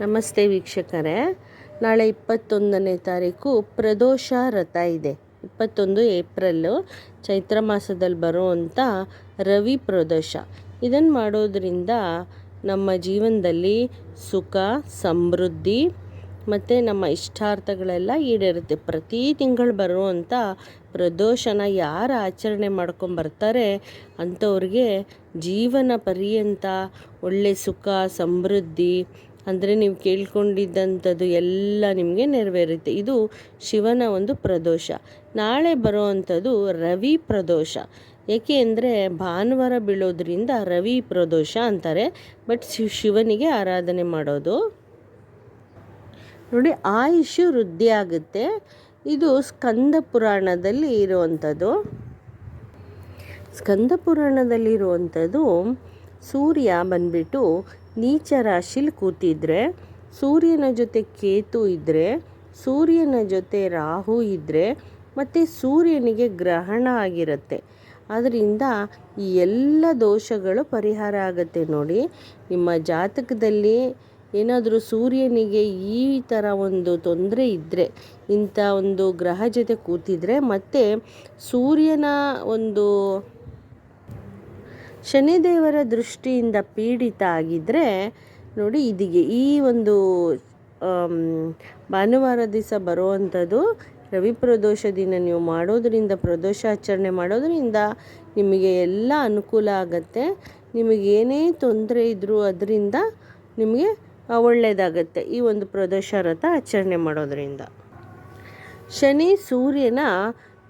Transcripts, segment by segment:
ನಮಸ್ತೆ ವೀಕ್ಷಕರೇ, ನಾಳೆ 21ನೇ ತಾರೀಕು ಪ್ರದೋಷ ರಥ ಇದೆ. 21 ಏಪ್ರಿಲ್ಲು ಚೈತ್ರ ಮಾಸದಲ್ಲಿ ಬರುವಂಥ ರವಿ ಪ್ರದೋಷ. ಇದನ್ನು ಮಾಡೋದ್ರಿಂದ ನಮ್ಮ ಜೀವನದಲ್ಲಿ ಸುಖ, ಸಮೃದ್ಧಿ ಮತ್ತು ನಮ್ಮ ಇಷ್ಟಾರ್ಥಗಳೆಲ್ಲ ಈಡೇರುತ್ತೆ. ಪ್ರತಿ ತಿಂಗಳು ಬರುವಂಥ ಪ್ರದೋಷನ ಯಾರು ಆಚರಣೆ ಮಾಡ್ಕೊಂಬರ್ತಾರೆ ಅಂಥವ್ರಿಗೆ ಜೀವನ ಪರ್ಯಂತ ಒಳ್ಳೆ ಸುಖ, ಸಮೃದ್ಧಿ ಅಂದರೆ ನೀವು ಕೇಳ್ಕೊಂಡಿದ್ದಂಥದ್ದು ಎಲ್ಲ ನಿಮಗೆ ನೆರವೇರುತ್ತೆ. ಇದು ಶಿವನ ಒಂದು ಪ್ರದೋಷ. ನಾಳೆ ಬರುವಂಥದ್ದು ರವಿ ಪ್ರದೋಷ. ಏಕೆ ಅಂದರೆ ಭಾನುವಾರ ಬೀಳೋದ್ರಿಂದ ರವಿ ಪ್ರದೋಷ ಅಂತಾರೆ. ಬಟ್ ಶಿವನಿಗೆ ಆರಾಧನೆ ಮಾಡೋದು. ನೋಡಿ, ಆಯುಷು ವೃದ್ಧಿ ಆಗುತ್ತೆ. ಇದು ಸ್ಕಂದ ಪುರಾಣದಲ್ಲಿ ಇರುವಂಥದ್ದು. ಸ್ಕಂದ ಪುರಾಣದಲ್ಲಿರುವಂಥದ್ದು ಸೂರ್ಯ ಬಂದ್ಬಿಟ್ಟು ನೀಚ ರಾಶಿಲಿ ಕೂತಿದ್ರೆ, ಸೂರ್ಯನ ಜೊತೆ ಕೇತು ಇದ್ದರೆ, ಸೂರ್ಯನ ಜೊತೆ ರಾಹು ಇದ್ದರೆ, ಮತ್ತು ಸೂರ್ಯನಿಗೆ ಗ್ರಹಣ ಆಗಿರುತ್ತೆ. ಅದರಿಂದ ಈ ಎಲ್ಲ ದೋಷಗಳು ಪರಿಹಾರ ಆಗುತ್ತೆ. ನೋಡಿ, ನಿಮ್ಮ ಜಾತಕದಲ್ಲಿ ಏನಾದರೂ ಸೂರ್ಯನಿಗೆ ಈ ಥರ ಒಂದು ತೊಂದರೆ ಇದ್ದರೆ, ಇಂಥ ಒಂದು ಗ್ರಹ ಜೊತೆ ಕೂತಿದ್ರೆ, ಮತ್ತು ಸೂರ್ಯನ ಒಂದು ಶನಿದೇವರ ದೃಷ್ಟಿಯಿಂದ ಪೀಡಿತ ಆಗಿದ್ದರೆ, ನೋಡಿ ಇದಕ್ಕೆ ಈ ಒಂದು ಭಾನುವಾರ ದಿವಸ ಬರುವಂಥದ್ದು ರವಿ ಪ್ರದೋಷ ದಿನ ನೀವು ಮಾಡೋದರಿಂದ, ಪ್ರದೋಷ ಆಚರಣೆ ಮಾಡೋದರಿಂದ ನಿಮಗೆ ಎಲ್ಲ ಅನುಕೂಲ ಆಗುತ್ತೆ. ನಿಮಗೇನೇ ತೊಂದರೆ ಇದ್ದರೂ ಅದರಿಂದ ನಿಮಗೆ ಒಳ್ಳೆಯದಾಗತ್ತೆ ಈ ಒಂದು ಪ್ರದೋಷ ರಥ ಆಚರಣೆ ಮಾಡೋದರಿಂದ. ಶನಿ ಸೂರ್ಯನ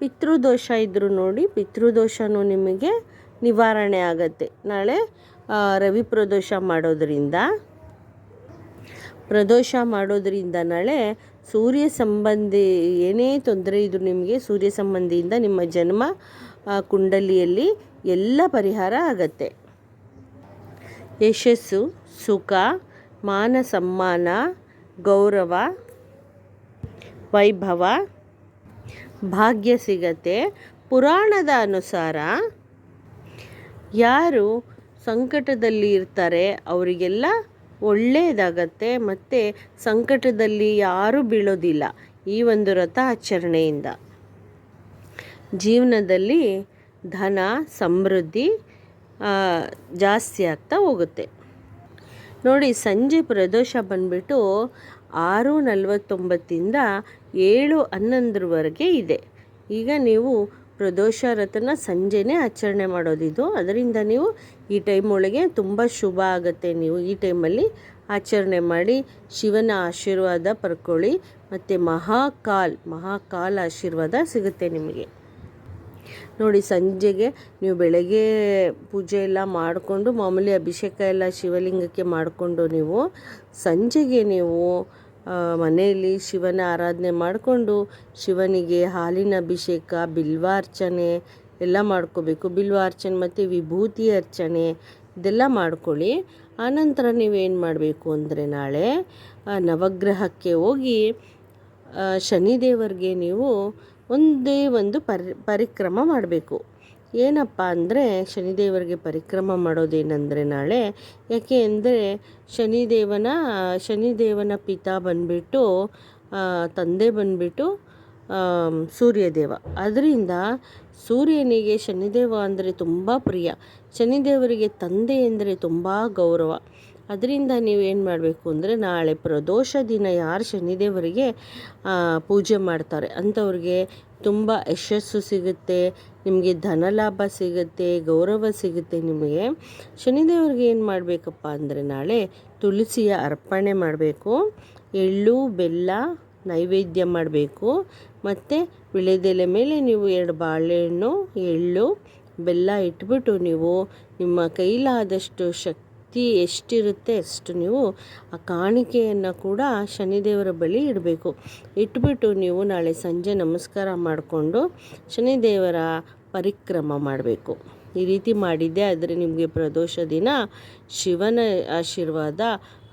ಪಿತೃದೋಷ ಇದ್ದರೂ ನೋಡಿ, ಪಿತೃದೋಷನೂ ನಿಮಗೆ ನಿವಾರಣೆ ಆಗತ್ತೆ ನಾಳೆ ರವಿ ಪ್ರದೋಷ ಮಾಡೋದರಿಂದ. ನಾಳೆ ಸೂರ್ಯ ಸಂಬಂಧಿ ಏನೇ ತೊಂದರೆ ಇದ್ದರೂ ನಿಮಗೆ ಸೂರ್ಯ ಸಂಬಂಧಿಯಿಂದ ನಿಮ್ಮ ಜನ್ಮ ಕುಂಡಲಿಯಲ್ಲಿ ಎಲ್ಲ ಪರಿಹಾರ ಆಗತ್ತೆ. ಯಶಸ್ಸು, ಸುಖ, ಮಾನ ಸಮ್ಮಾನ, ಗೌರವ, ವೈಭವ, ಭಾಗ್ಯ ಸಿಗತ್ತೆ. ಪುರಾಣದ ಅನುಸಾರ ಯಾರು ಸಂಕಟದಲ್ಲಿ ಇರ್ತಾರೆ ಅವರಿಗೆಲ್ಲ ಒಳ್ಳೆಯದಾಗತ್ತೆ, ಮತ್ತು ಸಂಕಟದಲ್ಲಿ ಯಾರೂ ಬೀಳೋದಿಲ್ಲ ಈ ಒಂದು ರಥ ಆಚರಣೆಯಿಂದ. ಜೀವನದಲ್ಲಿ ಧನ ಸಮೃದ್ಧಿ ಜಾಸ್ತಿ ಆಗ್ತಾ ಹೋಗುತ್ತೆ. ನೋಡಿ, ಸಂಜೆ ಪ್ರದೋಷ ಬಂದ್ಬಿಟ್ಟು 6:49 7:11 ಇದೆ. ಈಗ ನೀವು ಪ್ರದೋಷ ರಥನ ಸಂಜೆನೇ ಆಚರಣೆ ಮಾಡೋದಿದು. ಅದರಿಂದ ನೀವು ಈ ಟೈಮ್ ಒಳಗೆ ತುಂಬ ಶುಭ ಆಗುತ್ತೆ. ನೀವು ಈ ಟೈಮಲ್ಲಿ ಆಚರಣೆ ಮಾಡಿ ಶಿವನ ಆಶೀರ್ವಾದ ಪಡ್ಕೊಳ್ಳಿ, ಮತ್ತು ಮಹಾಕಾಲ್ ಆಶೀರ್ವಾದ ಸಿಗುತ್ತೆ ನಿಮಗೆ. ನೋಡಿ, ಸಂಜೆಗೆ ನೀವು ಬೆಳಗ್ಗೆ ಪೂಜೆ ಎಲ್ಲ ಮಾಡಿಕೊಂಡು, ಮಾಮೂಲಿ ಅಭಿಷೇಕ ಎಲ್ಲ ಶಿವಲಿಂಗಕ್ಕೆ ಮಾಡಿಕೊಂಡು, ನೀವು ಸಂಜೆಗೆ ನೀವು ಮನೆಯಲ್ಲಿ ಶಿವನ ಆರಾಧನೆ ಮಾಡಿಕೊಂಡು ಶಿವನಿಗೆ ಹಾಲಿನ ಅಭಿಷೇಕ, ಬಿಲ್ವಾರ್ಚನೆ ಎಲ್ಲ ಮಾಡ್ಕೋಬೇಕು. ಬಿಲ್ವಾರ್ಚನೆ ಮತ್ತು ವಿಭೂತಿ ಅರ್ಚನೆ ಇದೆಲ್ಲ ಮಾಡ್ಕೊಳ್ಳಿ. ಆನಂತರ ನೀವೇನು ಮಾಡಬೇಕು ಅಂದರೆ, ನಾಳೆ ನವಗ್ರಹಕ್ಕೆ ಹೋಗಿ ಶನಿದೇವರಿಗೆ ನೀವು ಒಂದೇ ಒಂದು ಪರಿಕ್ರಮ ಮಾಡಬೇಕು. ಏನಪ್ಪ ಅಂದರೆ, ಶನಿದೇವರಿಗೆ ಪರಿಕ್ರಮ ಮಾಡೋದೇನೆಂದರೆ ನಾಳೆ, ಯಾಕೆ ಅಂದರೆ ಶನಿದೇವನ ಪಿತಾ ಬಂದುಬಿಟ್ಟು ತಂದೆ ಬಂದುಬಿಟ್ಟು ಸೂರ್ಯದೇವ. ಅದರಿಂದ ಸೂರ್ಯನಿಗೆ ಶನಿದೇವ ಅಂದರೆ ತುಂಬ ಪ್ರಿಯ. ಶನಿದೇವರಿಗೆ ತಂದೆ ಅಂದರೆ ತುಂಬ ಗೌರವ. ಅದರಿಂದ ನೀವೇನು ಮಾಡಬೇಕು ಅಂದರೆ, ನಾಳೆ ಪ್ರದೋಷ ದಿನ ಯಾರು ಶನಿದೇವರಿಗೆ ಪೂಜೆ ಮಾಡ್ತಾರೆ ಅಂಥವ್ರಿಗೆ ತುಂಬ ಯಶಸ್ಸು ಸಿಗುತ್ತೆ, ನಿಮಗೆ ಧನಲಾಭ ಸಿಗುತ್ತೆ, ಗೌರವ ಸಿಗುತ್ತೆ. ನಿಮಗೆ ಶನಿದೇವರಿಗೆ ಏನು ಮಾಡಬೇಕಪ್ಪ ಅಂದರೆ, ನಾಳೆ ತುಳಸಿಯ ಅರ್ಪಣೆ ಮಾಡಬೇಕು, ಎಳ್ಳು ಬೆಲ್ಲ ನೈವೇದ್ಯ ಮಾಡಬೇಕು, ಮತ್ತು ವಿಳೆದೆಲೆ ಮೇಲೆ ನೀವು 2 ಬಾಳೆಹಣ್ಣು, ಎಳ್ಳು ಬೆಲ್ಲ ಇಟ್ಬಿಟ್ಟು ನೀವು ನಿಮ್ಮ ಕೈಲಾದಷ್ಟು ಶಕ್ತಿ ಎಷ್ಟಿರುತ್ತೆ ಅಷ್ಟು ನೀವು ಆ ಕಾಣಿಕೆಯನ್ನು ಕೂಡ ಶನಿದೇವರ ಬಳಿ ಇಡಬೇಕು. ಇಟ್ಬಿಟ್ಟು ನೀವು ನಾಳೆ ಸಂಜೆ ನಮಸ್ಕಾರ ಮಾಡಿಕೊಂಡು ಶನಿದೇವರ ಪರಿಕ್ರಮ ಮಾಡಬೇಕು. ಈ ರೀತಿ ಮಾಡಿದ್ದೆ ಆದರೆ ನಿಮಗೆ ಪ್ರದೋಷ ದಿನ ಶಿವನ ಆಶೀರ್ವಾದ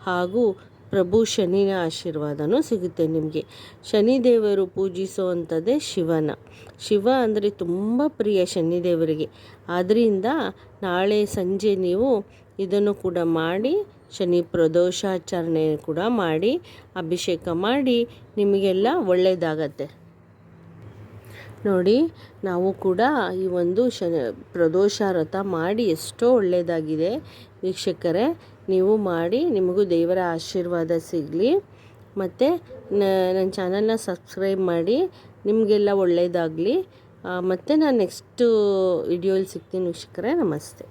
ಹಾಗೂ ಪ್ರಭು ಶನಿಯ ಆಶೀರ್ವಾದನೂ ಸಿಗುತ್ತೆ ನಿಮಗೆ. ಶನಿದೇವರು ಪೂಜಿಸುವಂಥದ್ದೇ ಶಿವ ಅಂದರೆ ತುಂಬ ಪ್ರಿಯ ಶನಿದೇವರಿಗೆ. ಆದ್ದರಿಂದ ನಾಳೆ ಸಂಜೆ ನೀವು ಇದನ್ನು ಕೂಡ ಮಾಡಿ ಶನಿ ಪ್ರದೋಷಾಚರಣೆ ಕೂಡ ಮಾಡಿ ಅಭಿಷೇಕ ಮಾಡಿ ನಿಮಗೆಲ್ಲ ಒಳ್ಳೆಯದಾಗತ್ತೆ. ನೋಡಿ, ನಾವು ಕೂಡ ಈ ಒಂದು ಪ್ರದೋಷ ವ್ರತ ಮಾಡಿ ಎಷ್ಟೋ ಒಳ್ಳೆಯದಾಗಿದೆ ವೀಕ್ಷಕರೇ. ನೀವು ಮಾಡಿ, ನಿಮಗೂ ದೇವರ ಆಶೀರ್ವಾದ ಸಿಗಲಿ. ಮತ್ತು ನನ್ನ ಚಾನಲ್ನ ಸಬ್ಸ್ಕ್ರೈಬ್ ಮಾಡಿ, ನಿಮಗೆಲ್ಲ ಒಳ್ಳೆಯದಾಗಲಿ. ಮತ್ತು ನಾನು ನೆಕ್ಸ್ಟು ವಿಡಿಯೋಲಿ ಸಿಗ್ತೀನಿ ವೀಕ್ಷಕರೇ. ನಮಸ್ತೆ.